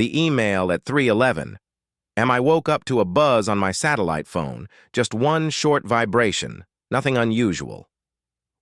The email at 3:11. I woke up to a buzz on my satellite phone, just one short vibration, nothing unusual.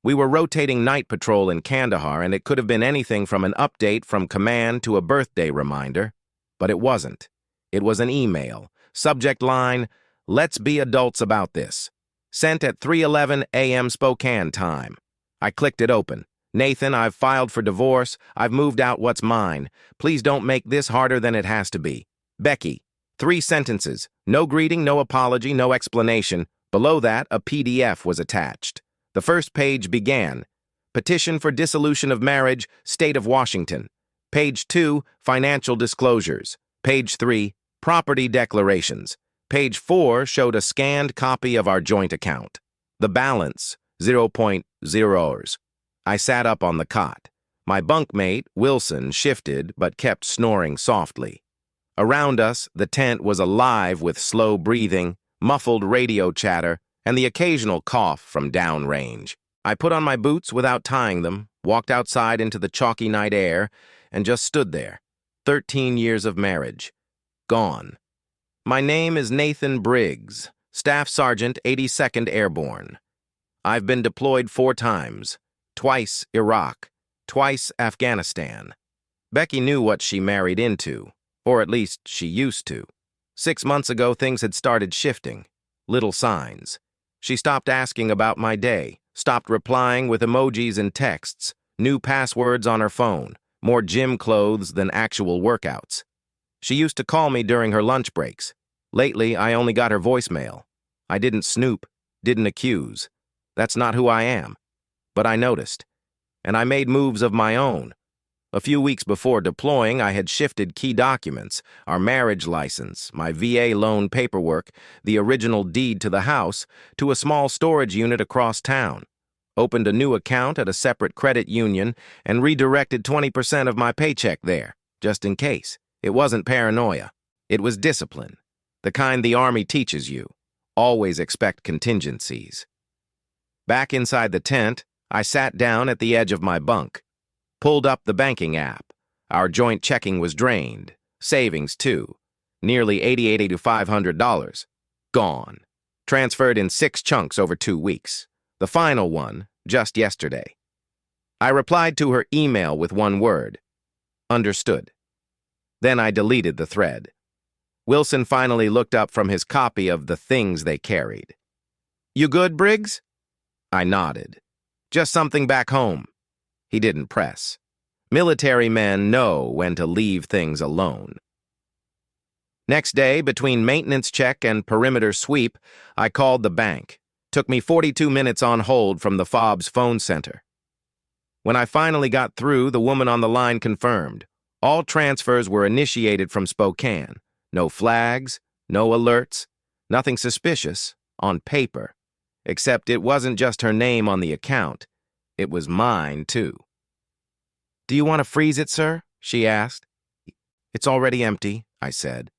We were rotating night patrol in Kandahar, and it could have been anything from an update from command to a birthday reminder, but it wasn't. It was an email. Subject line, "Let's be adults about this." Sent at 3:11 a.m. Spokane time. I clicked it open. "Nathan, I've filed for divorce. I've moved out what's mine. Please don't make this harder than it has to be. Becky." 3 sentences. No greeting, no apology, no explanation. Below that, a PDF was attached. The first page began, "Petition for dissolution of marriage, State of Washington." Page 2, Financial disclosures. Page 3, Property declarations. Page 4 showed a scanned copy of our joint account. The balance, 0.0. I sat up on the cot. My bunkmate, Wilson, shifted but kept snoring softly. Around us, the tent was alive with slow breathing, muffled radio chatter, and the occasional cough from downrange. I put on my boots without tying them, walked outside into the chalky night air, and just stood there. 13 years of marriage. Gone. My name is Nathan Briggs, Staff Sergeant, 82nd Airborne. I've been deployed 4 times, twice Iraq, twice Afghanistan. Becky knew what she married into, or at least she used to. 6 months ago, things had started shifting. Little signs. She stopped asking about my day, stopped replying with emojis and texts, new passwords on her phone, more gym clothes than actual workouts. She used to call me during her lunch breaks. Lately, I only got her voicemail. I didn't snoop, didn't accuse. That's not who I am. But I noticed, and I made moves of my own. A few weeks before deploying, I had shifted key documents, our marriage license, my VA loan paperwork, the original deed to the house, to a small storage unit across town, opened a new account at a separate credit union, and redirected 20% of my paycheck there, just in case. It wasn't paranoia. It was discipline, the kind the Army teaches you. Always expect contingencies. Back inside the tent, I sat down at the edge of my bunk. Pulled up the banking app. Our joint checking was drained. Savings, too. Nearly $88 to $500. Gone. Transferred in 6 chunks over 2 weeks. The final one, just yesterday. I replied to her email with one word. Understood. Then I deleted the thread. Wilson finally looked up from his copy of The Things They Carried. "You good, Briggs?" I nodded. "Just something back home." He didn't press. Military men know when to leave things alone. Next day, between maintenance check and perimeter sweep, I called the bank. Took me 42 minutes on hold from the FOB's phone center. When I finally got through, the woman on the line confirmed. All transfers were initiated from Spokane. No flags, no alerts, nothing suspicious, on paper. Except it wasn't just her name on the account. It was mine, too. "Do you want to freeze it, sir?" she asked. "It's already empty," I said.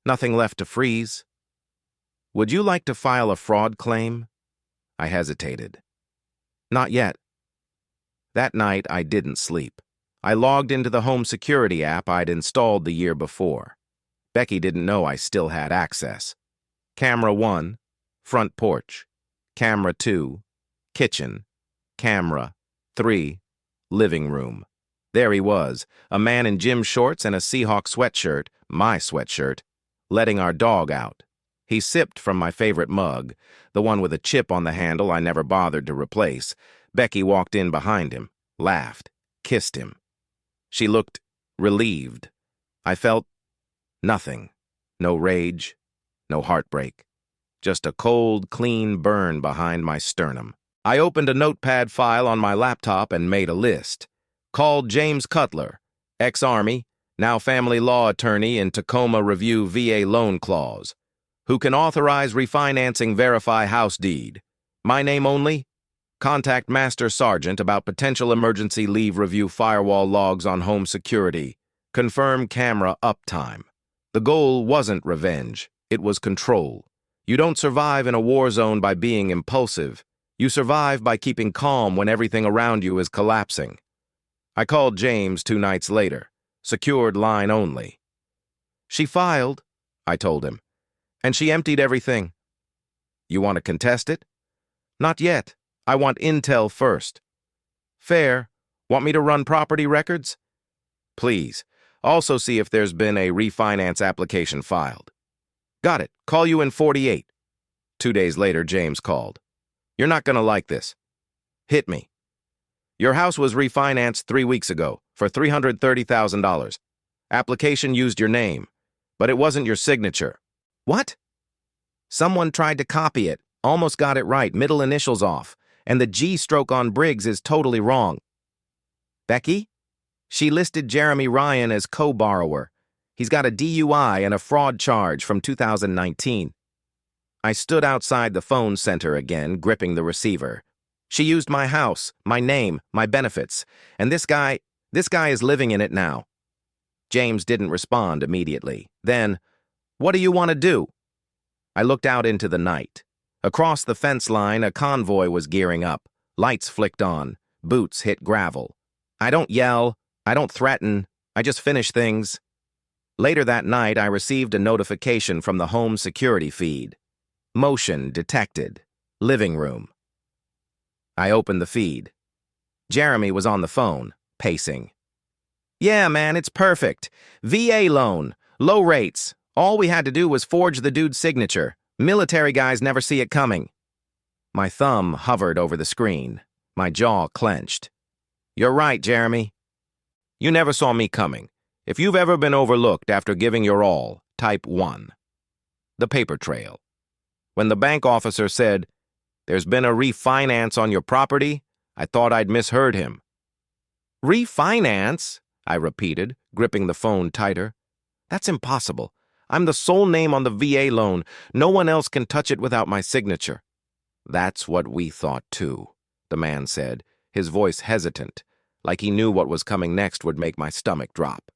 "Nothing left to freeze." "Would you like to file a fraud claim?" I hesitated. "Not yet." That night, I didn't sleep. I logged into the home security app I'd installed the year before. Becky didn't know I still had access. Camera 1, front porch. Camera 2, kitchen. Camera 3, living room. There he was, a man in gym shorts and a Seahawk sweatshirt, my sweatshirt, letting our dog out. He sipped from my favorite mug, the one with a chip on the handle I never bothered to replace. Becky walked in behind him, laughed, kissed him. She looked relieved. I felt nothing. No rage, no heartbreak. Just a cold, clean burn behind my sternum. I opened a notepad file on my laptop and made a list. Called James Cutler, ex-Army, now family law attorney in Tacoma Review VA loan clause, who can authorize refinancing verify house deed. My name only? Contact Master Sergeant about potential emergency leave review firewall logs on home security. Confirm camera uptime. The goal wasn't revenge. It was control. You don't survive in a war zone by being impulsive. You survive by keeping calm when everything around you is collapsing. I called James 2 nights later. Secured line only. She filed, I told him, and she emptied everything. You want to contest it? Not yet. I want intel first. Fair. Want me to run property records? Please. Also see if there's been a refinance application filed. Got it. Call you in 48. 2 days later, James called. You're not gonna like this. Hit me. Your house was refinanced 3 weeks ago for $330,000. Application used your name, but it wasn't your signature. What? Someone tried to copy it, almost got it right, middle initials off, and the G stroke on Briggs is totally wrong. Becky? She listed Jeremy Ryan as co-borrower. He's got a DUI and a fraud charge from 2019. I stood outside the phone center again, gripping the receiver. She used my house, my name, my benefits, and this guy is living in it now. James didn't respond immediately. Then, what do you want to do? I looked out into the night. Across the fence line, a convoy was gearing up. Lights flicked on. Boots hit gravel. I don't yell. I don't threaten. I just finish things. Later that night, I received a notification from the home security feed. Motion detected. Living room. I opened the feed. Jeremy was on the phone, pacing. Yeah, man, it's perfect. VA loan. Low rates. All we had to do was forge the dude's signature. Military guys never see it coming. My thumb hovered over the screen. My jaw clenched. You're right, Jeremy. You never saw me coming. If you've ever been overlooked after giving your all, type 1. The paper trail. When the bank officer said, "There's been a refinance on your property," I thought I'd misheard him. Refinance? I repeated, gripping the phone tighter. That's impossible. I'm the sole name on the VA loan. No one else can touch it without my signature. That's what we thought too, the man said, his voice hesitant, like he knew what was coming next would make my stomach drop.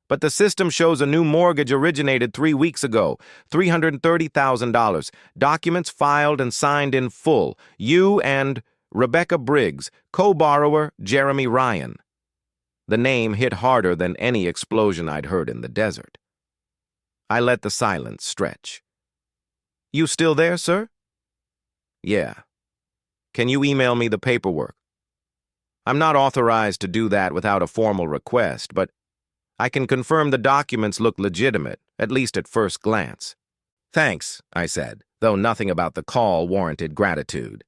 But the system shows a new mortgage originated 3 weeks ago, $330,000. Documents filed and signed in full. You and Rebecca Briggs, co-borrower Jeremy Ryan. The name hit harder than any explosion I'd heard in the desert. I let the silence stretch. You still there, sir? Yeah. Can you email me the paperwork? I'm not authorized to do that without a formal request, but I can confirm the documents look legitimate, at least at first glance. Thanks, I said, though nothing about the call warranted gratitude.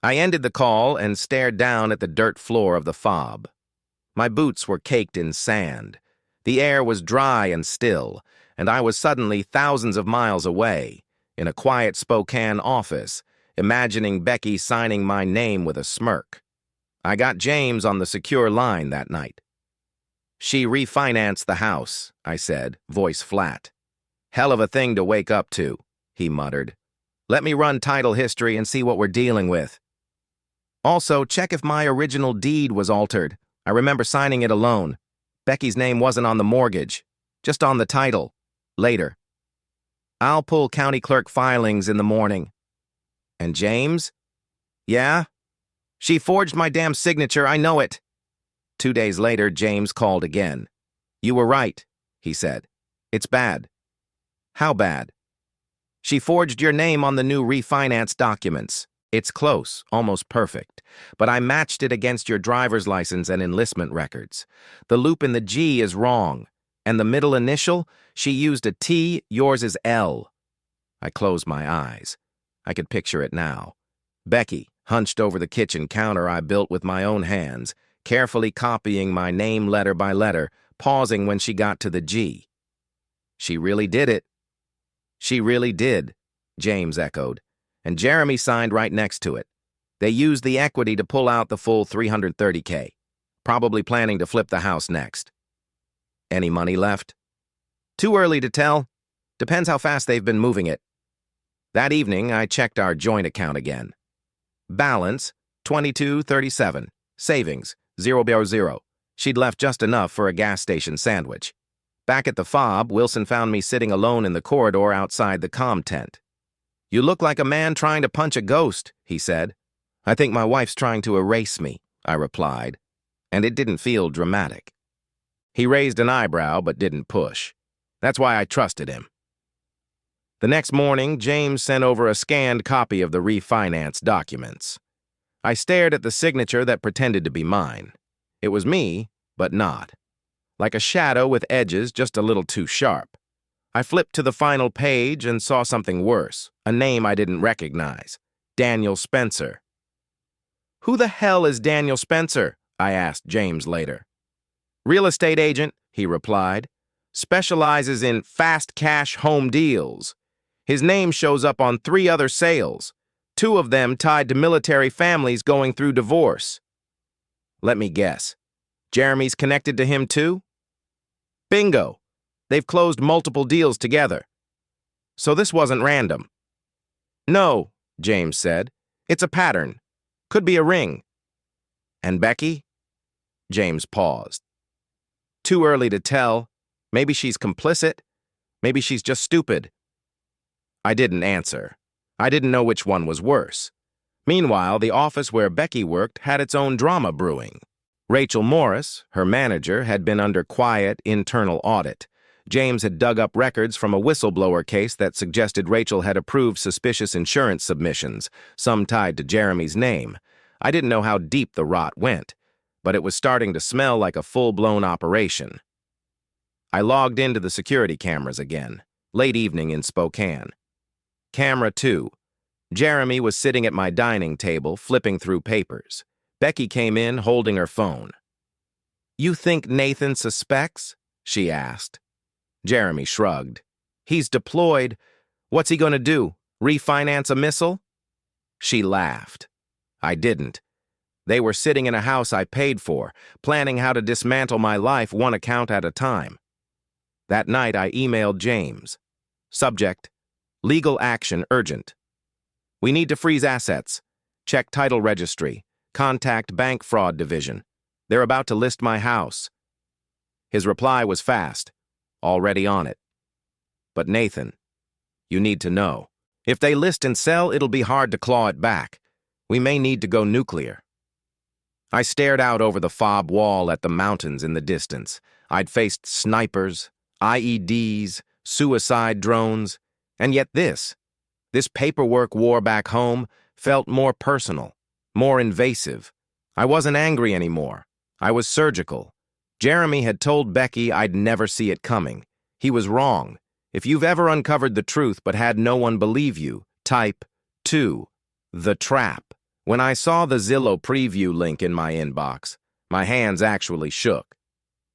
I ended the call and stared down at the dirt floor of the fob. My boots were caked in sand. The air was dry and still, and I was suddenly thousands of miles away, in a quiet Spokane office, imagining Becky signing my name with a smirk. I got James on the secure line that night. She refinanced the house, I said, voice flat. Hell of a thing to wake up to, he muttered. Let me run title history and see what we're dealing with. Also, check if my original deed was altered. I remember signing it alone. Becky's name wasn't on the mortgage, just on the title. Later. I'll pull county clerk filings in the morning. And James? Yeah? She forged my damn signature, I know it. 2 days later, James called again. You were right, he said. It's bad. How bad? She forged your name on the new refinance documents. It's close, almost perfect, but I matched it against your driver's license and enlistment records. The loop in the G is wrong, and the middle initial, she used a T, yours is L. I closed my eyes. I could picture it now. Becky, hunched over the kitchen counter I built with my own hands, carefully copying my name letter by letter, pausing when she got to the G. She really did it. She really did, James echoed, and Jeremy signed right next to it. They used the equity to pull out the full $330K, probably planning to flip the house next. Any money left? Too early to tell. Depends how fast they've been moving it. That evening, I checked our joint account again. Balance, $22.37. Savings, $0. She'd left just enough for a gas station sandwich. Back at the fob, Wilson found me sitting alone in the corridor outside the comm tent. You look like a man trying to punch a ghost, he said. I think my wife's trying to erase me, I replied, and it didn't feel dramatic. He raised an eyebrow but didn't push. That's why I trusted him. The next morning, James sent over a scanned copy of the refinance documents. I stared at the signature that pretended to be mine. It was me, but not. Like a shadow with edges just a little too sharp. I flipped to the final page and saw something worse, a name I didn't recognize. Daniel Spencer. "Who the hell is Daniel Spencer?" I asked James later. "Real estate agent," he replied. "Specializes in fast cash home deals. His name shows up on 3 other sales, 2 of them tied to military families going through divorce." Let me guess. Jeremy's connected to him too? Bingo! They've closed multiple deals together. So this wasn't random. "No," James said. "It's a pattern. Could be a ring." "And Becky?" James paused. "Too early to tell. Maybe she's complicit. Maybe she's just stupid." I didn't answer. I didn't know which one was worse. Meanwhile, the office where Becky worked had its own drama brewing. Rachel Morris, her manager, had been under quiet, internal audit. James had dug up records from a whistleblower case that suggested Rachel had approved suspicious insurance submissions, some tied to Jeremy's name. I didn't know how deep the rot went, but it was starting to smell like a full-blown operation. I logged into the security cameras again, late evening in Spokane. Camera 2. Jeremy was sitting at my dining table, flipping through papers. Becky came in, holding her phone. "You think Nathan suspects?" she asked. Jeremy shrugged. "He's deployed. What's he going to do? Refinance a missile?" She laughed. I didn't. They were sitting in a house I paid for, planning how to dismantle my life one account at a time. That night, I emailed James. Subject: legal action urgent. We need to freeze assets. Check title registry. Contact bank fraud division. They're about to list my house. His reply was fast. Already on it. But Nathan, you need to know. If they list and sell, it'll be hard to claw it back. We may need to go nuclear. I stared out over the fob wall at the mountains in the distance. I'd faced snipers, IEDs, suicide drones, and yet this paperwork war back home felt more personal, more invasive. I wasn't angry anymore. I was surgical. Jeremy had told Becky I'd never see it coming. He was wrong. If you've ever uncovered the truth but had no one believe you, type 2. The trap. When I saw the Zillow preview link in my inbox, my hands actually shook.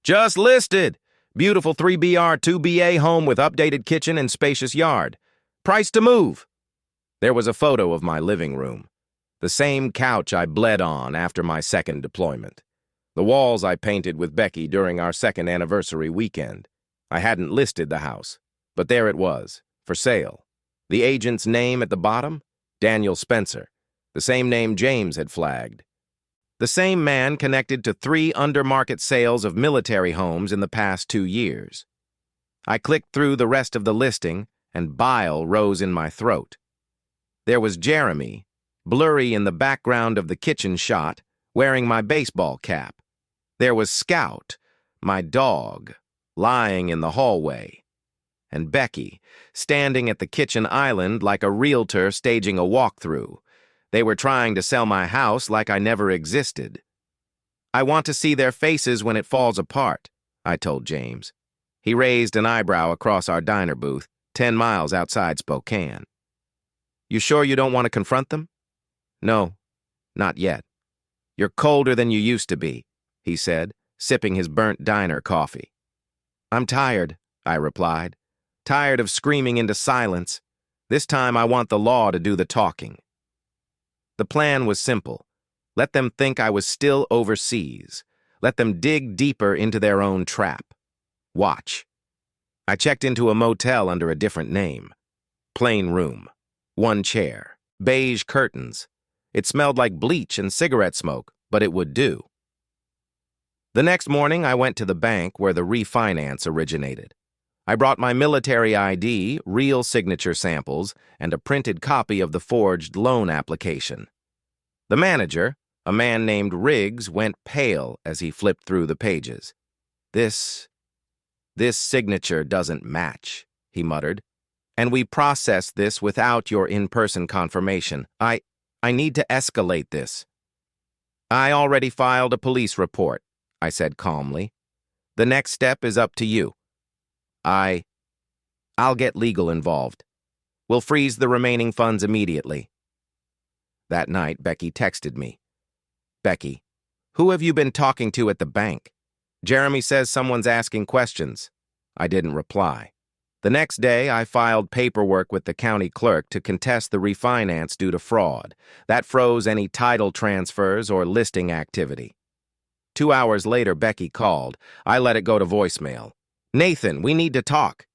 Just listed! Beautiful 3BR 2BA home with updated kitchen and spacious yard. Price to move. There was a photo of my living room. The same couch I bled on after my second deployment. The walls I painted with Becky during our second anniversary weekend. I hadn't listed the house, but there it was, for sale. The agent's name at the bottom? Daniel Spencer. The same name James had flagged. The same man connected to 3 undermarket sales of military homes in the past 2 years. I clicked through the rest of the listing, and bile rose in my throat. There was Jeremy, blurry in the background of the kitchen shot, wearing my baseball cap. There was Scout, my dog, lying in the hallway. And Becky, standing at the kitchen island like a realtor staging a walkthrough. They were trying to sell my house like I never existed. I want to see their faces when it falls apart, I told James. He raised an eyebrow across our diner booth, 10 miles outside Spokane. You sure you don't want to confront them? No, not yet. You're colder than you used to be, he said, sipping his burnt diner coffee. I'm tired, I replied. Tired of screaming into silence. This time I want the law to do the talking. The plan was simple. Let them think I was still overseas. Let them dig deeper into their own trap. Watch. I checked into a motel under a different name. Plain room. 1 chair. Beige curtains. It smelled like bleach and cigarette smoke, but it would do. The next morning, I went to the bank where the refinance originated. I brought my military ID, real signature samples, and a printed copy of the forged loan application. The manager, a man named Riggs, went pale as he flipped through the pages. This "This signature doesn't match," he muttered. "And we processed this without your in-person confirmation. I need to escalate this." "I already filed a police report," I said calmly. "The next step is up to you." I'll get legal involved. We'll freeze the remaining funds immediately." That night, Becky texted me. "Becky, who have you been talking to at the bank? Jeremy says someone's asking questions." I didn't reply. The next day, I filed paperwork with the county clerk to contest the refinance due to fraud. That froze any title transfers or listing activity. 2 hours later, Becky called. I let it go to voicemail. "Nathan, we need to talk.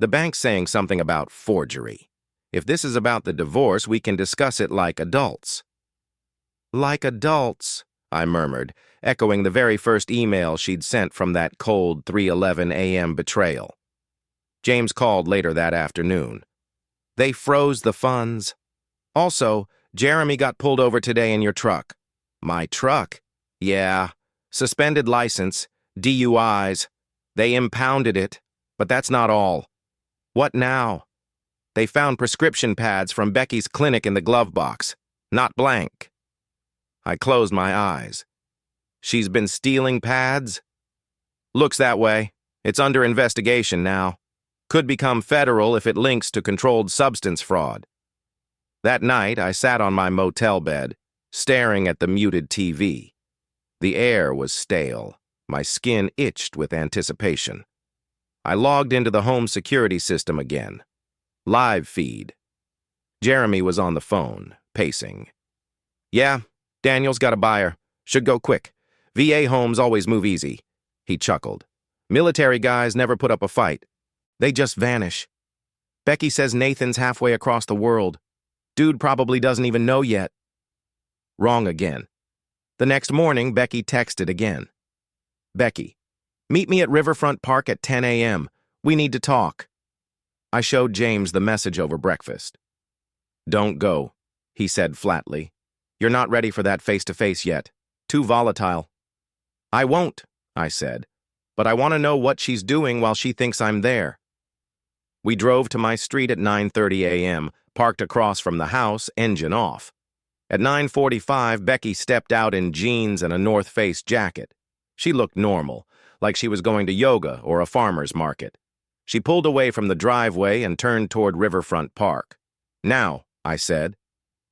The bank's saying something about forgery. If this is about the divorce, we can discuss it like adults." "Like adults," I murmured, echoing the very first email she'd sent from that cold 3:11 a.m. betrayal. James called later that afternoon. "They froze the funds. Also, Jeremy got pulled over today in your truck." "My truck?" "Yeah. Suspended license, DUIs. They impounded it, but that's not all." "What now?" "They found prescription pads from Becky's clinic in the glove box. Not blank." I closed my eyes. "She's been stealing pads?" "Looks that way. It's under investigation now. Could become federal if it links to controlled substance fraud." That night, I sat on my motel bed, staring at the muted TV. The air was stale. My skin itched with anticipation. I logged into the home security system again. Live feed. Jeremy was on the phone, pacing. "Yeah, Daniel's got a buyer. Should go quick. VA homes always move easy." He chuckled. "Military guys never put up a fight. They just vanish. Becky says Nathan's halfway across the world. Dude probably doesn't even know yet." Wrong again. The next morning, Becky texted again. "Becky, meet me at Riverfront Park at 10 a.m. We need to talk." I showed James the message over breakfast. "Don't go," he said flatly. "You're not ready for that face-to-face yet. Too volatile." "I won't," I said, "but I want to know what she's doing while she thinks I'm there." We drove to my street at 9:30 a.m., parked across from the house, engine off. At 9:45, Becky stepped out in jeans and a North Face jacket. She looked normal, like she was going to yoga or a farmer's market. She pulled away from the driveway and turned toward Riverfront Park. "Now," I said.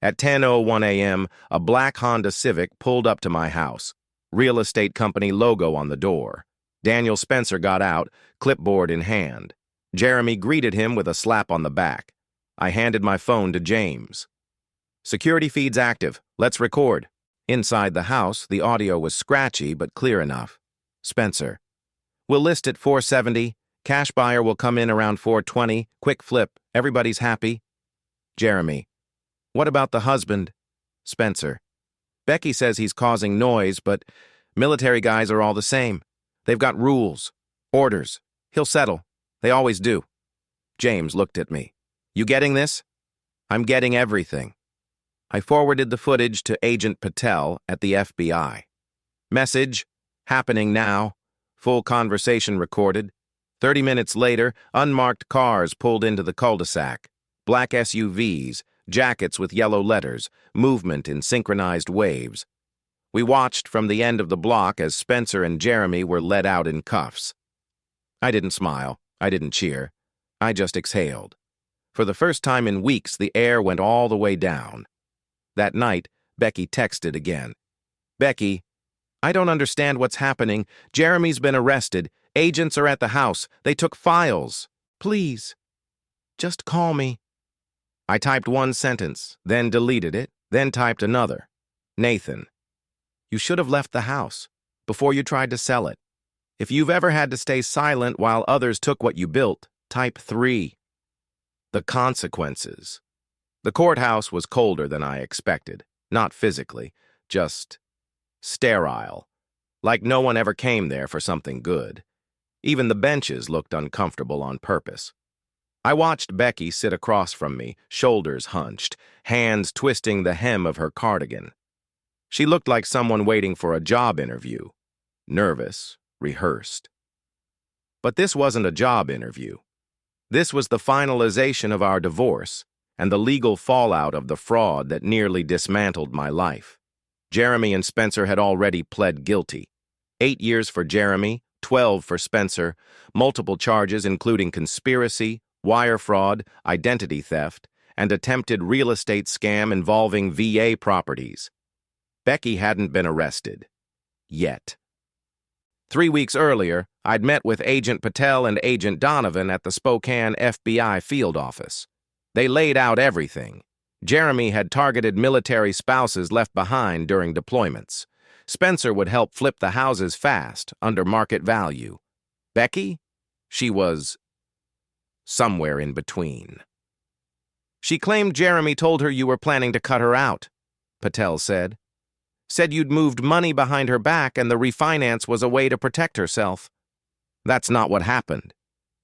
At 10:01 a.m., a black Honda Civic pulled up to my house. Real estate company logo on the door. Daniel Spencer got out, clipboard in hand. Jeremy greeted him with a slap on the back. I handed my phone to James. "Security feed's active. Let's record." Inside the house, the audio was scratchy but clear enough. Spencer: "We'll list at 470. Cash buyer will come in around 420. Quick flip. Everybody's happy." Jeremy: "What about the husband?" Spencer: "Becky says he's causing noise, but military guys are all the same. They've got rules, orders. He'll settle. They always do." James looked at me. "You getting this?" "I'm getting everything." I forwarded the footage to Agent Patel at the FBI. Message: "Happening now. Full conversation recorded." 30 minutes later, unmarked cars pulled into the cul-de-sac. Black SUVs, jackets with yellow letters, movement in synchronized waves. We watched from the end of the block as Spencer and Jeremy were led out in cuffs. I didn't smile. I didn't cheer. I just exhaled. For the first time in weeks, the air went all the way down. That night, Becky texted again. "Becky, I don't understand what's happening. Jeremy's been arrested. Agents are at the house. They took files. Please, just call me." I typed one sentence, then deleted it, then typed another. "Nathan, you should have left the house before you tried to sell it. If you've ever had to stay silent while others took what you built, type 3. The consequences." The courthouse was colder than I expected. Not physically, just sterile. Like no one ever came there for something good. Even the benches looked uncomfortable on purpose. I watched Becky sit across from me, shoulders hunched, hands twisting the hem of her cardigan. She looked like someone waiting for a job interview. Nervous, rehearsed. But this wasn't a job interview. This was the finalization of our divorce and the legal fallout of the fraud that nearly dismantled my life. Jeremy and Spencer had already pled guilty. 8 years for Jeremy, 12 for Spencer, multiple charges including conspiracy, wire fraud, identity theft, and attempted real estate scam involving VA properties. Becky hadn't been arrested. Yet. 3 weeks earlier, I'd met with Agent Patel and Agent Donovan at the Spokane FBI field office. They laid out everything. Jeremy had targeted military spouses left behind during deployments. Spencer would help flip the houses fast, under market value. Becky? She was somewhere in between. She claimed Jeremy told her you were planning to cut her out, Patel said. Said you'd moved money behind her back and the refinance was a way to protect herself. That's not what happened.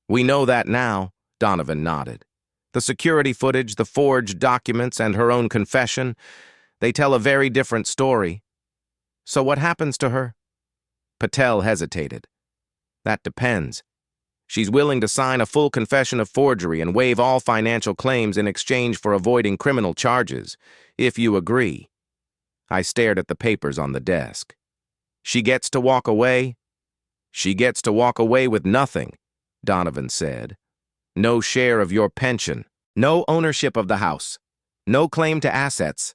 We know that now, Donovan nodded. The security footage, the forged documents, and her own confession, they tell a very different story. So what happens to her? Patel hesitated. That depends. She's willing to sign a full confession of forgery and waive all financial claims in exchange for avoiding criminal charges, if you agree. I stared at the papers on the desk. She gets to walk away? She gets to walk away with nothing, Donovan said. No share of your pension, no ownership of the house, no claim to assets.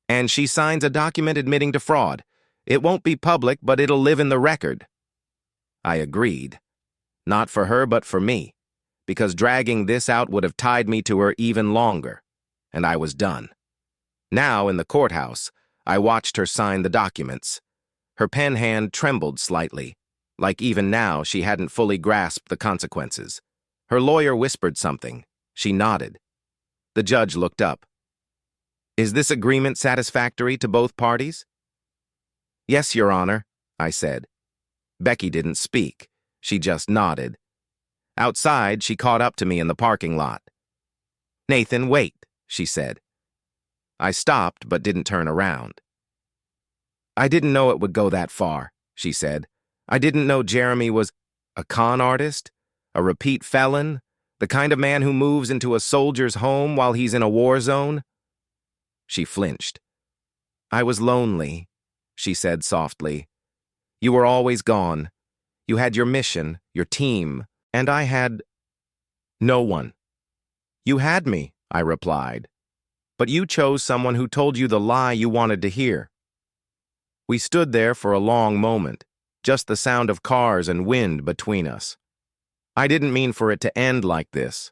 And she signs a document admitting to fraud. It won't be public, but it'll live in the record. I agreed. Not for her, but for me, because dragging this out would have tied me to her even longer, and I was done. Now, in the courthouse, I watched her sign the documents. Her pen hand trembled slightly, like even now she hadn't fully grasped the consequences. Her lawyer whispered something. She nodded. The judge looked up. Is this agreement satisfactory to both parties? Yes, Your Honor, I said. Becky didn't speak. She just nodded. Outside, she caught up to me in the parking lot. Nathan, wait, she said. I stopped but didn't turn around. I didn't know it would go that far, she said. I didn't know Jeremy was a con artist, a repeat felon, the kind of man who moves into a soldier's home while he's in a war zone. She flinched. I was lonely, she said softly. You were always gone. You had your mission, your team, and I had no one. You had me, I replied. But you chose someone who told you the lie you wanted to hear. We stood there for a long moment, just the sound of cars and wind between us. I didn't mean for it to end like this.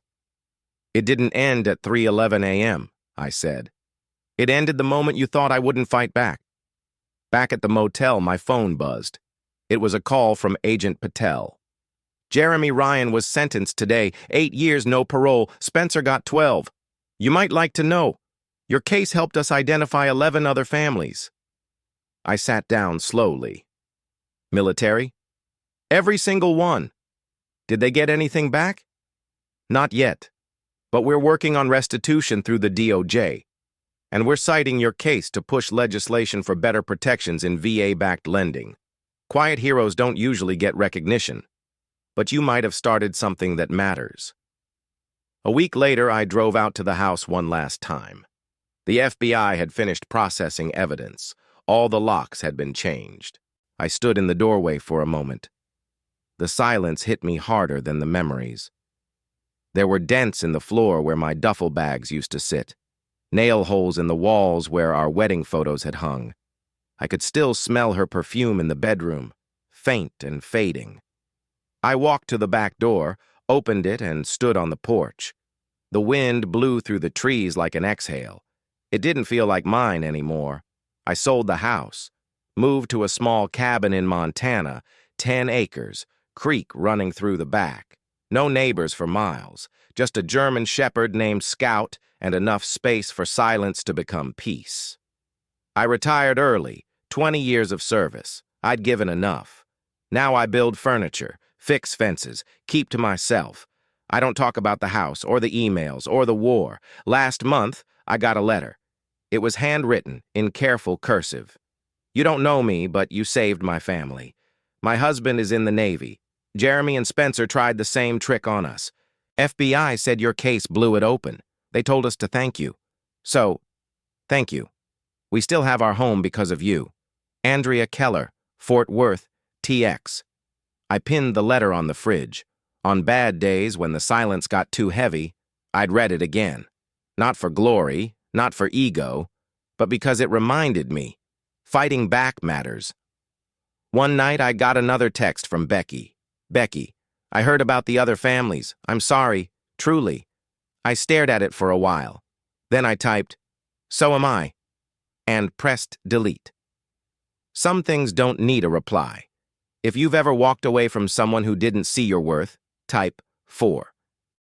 It didn't end at 3:11 a.m., I said. It ended the moment you thought I wouldn't fight back. Back at the motel, my phone buzzed. It was a call from Agent Patel. Jeremy Ryan was sentenced today, 8 years, no parole. Spencer got 12. You might like to know. Your case helped us identify 11 other families. I sat down slowly. Military? Every single one. Did they get anything back? Not yet. But we're working on restitution through the DOJ. And we're citing your case to push legislation for better protections in VA-backed lending. Quiet heroes don't usually get recognition. But you might have started something that matters. A week later, I drove out to the house one last time. The FBI had finished processing evidence. All the locks had been changed. I stood in the doorway for a moment. The silence hit me harder than the memories. There were dents in the floor where my duffel bags used to sit, nail holes in the walls where our wedding photos had hung. I could still smell her perfume in the bedroom, faint and fading. I walked to the back door, opened it, and stood on the porch. The wind blew through the trees like an exhale. It didn't feel like mine anymore. I sold the house, moved to a small cabin in Montana, 10 acres, creek running through the back. No neighbors for miles, just a German shepherd named Scout and enough space for silence to become peace. I retired early, 20 years of service. I'd given enough. Now I build furniture, fix fences, keep to myself. I don't talk about the house or the emails or the war. Last month, I got a letter. It was handwritten in careful cursive. You don't know me, but you saved my family. My husband is in the Navy. Jeremy and Spencer tried the same trick on us. FBI said your case blew it open. They told us to thank you. So, thank you. We still have our home because of you. Andrea Keller, Fort Worth, TX. I pinned the letter on the fridge. On bad days, when the silence got too heavy, I'd read it again. Not for glory, not for ego, but because it reminded me. Fighting back matters. One night, I got another text from Becky. Becky, I heard about the other families. I'm sorry, truly. I stared at it for a while. Then I typed, so am I, and pressed delete. Some things don't need a reply. If you've ever walked away from someone who didn't see your worth, type 4.